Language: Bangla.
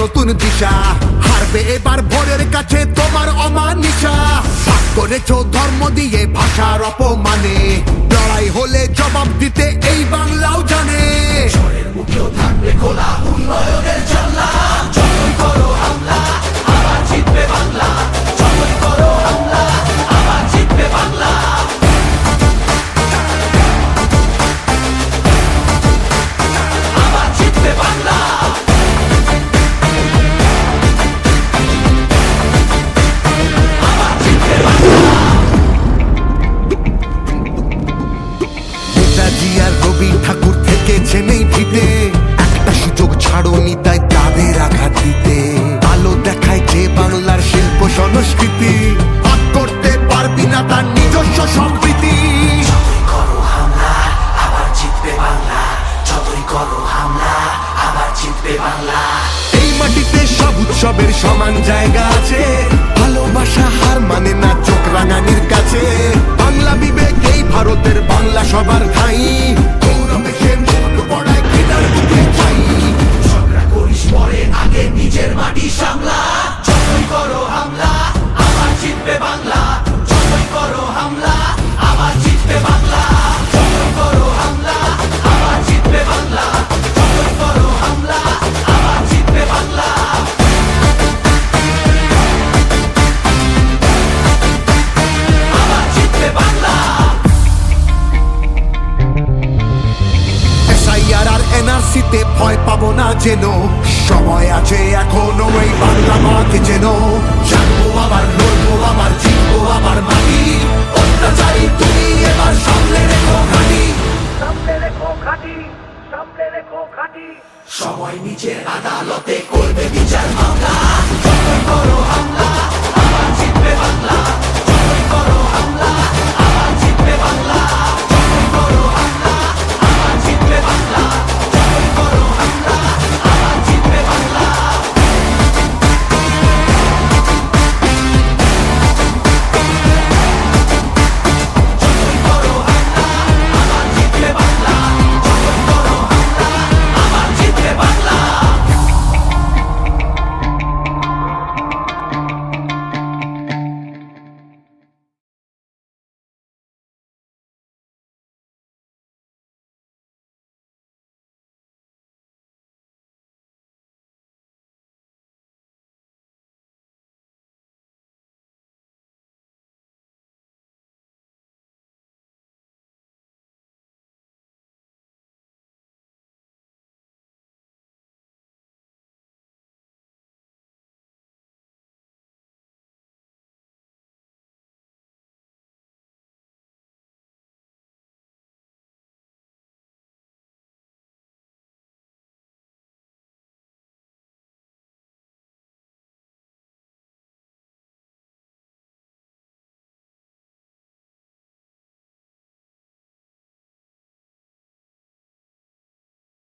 নতুন দিশা, হারবে এবার ভোরের কাছে তোমার অমানিসা। ভাগ করেছো ধর্ম দিয়ে ভাষার অপমানে, লড়াই হলে জবাব দিতে এই বাংলাও জানে। ঝড়ের মুখেও থাকবে খোলা উন্নয়নের জানলা, যতই করো হামলা আবার জিতবে বাংলা, যতই করো হামলা আবার জিতবে বাংলা। আবার জিতবে বাংলা। আবার জিতবে বাংলা। নেতাজি আর রবি ঠাকুর থেকেছে নেই ভিতে, একটা সুযোগ ছাড়োনি তাই তাদের আঘাত দিতে। আলো দেখায় যে বাংলার শিল্প সংস্কৃতি, ভাগ করতে পারবি না তার নিজস্ব সম্প্রীতি। যতই করো হামলা আবার জিতবে বাংলা, যতই করো হামলা আবার জিতবে বাংলা। এই মাটিতে সব উৎসবের সমান জায়গা আছে, ভালোবাসা হার মানে না চোখ রাঙানির কাছে। বাংলা বিবেক এই ভারতের, বাংলা সবার ঠাই, গৌরবে সে মুখ পড়ায় ঘৃণার বুকে চাই। ঝগড়া করিস পরে আগে নিজের মাটি সামলা, যতই করো হামলা আবার জিতবে বাংলা, যতই করো হামলা আবার জিতবে বাংলা, যতই করো হামলা আবার জিতবে বাংলা, যতই করো হামলা আবার জিতবে বাংলা। আবার জিতবে বাংলা। এসআইআর আর এনআরসিতে ভয় পাবো না যেন, সময় আছে এখনো এই বাংলা মাকে যেন। জানবো আবার লড়বো আবার জিতবো আবার মাটি, অত্যাচারী তুমি এবার সামলে রেখো ঘাঁটি, সামনে রেখো ঘাঁটি, সামনে রেখো ঘাঁটি। সময় নিজের আদালতে করবে বিচার মামলা।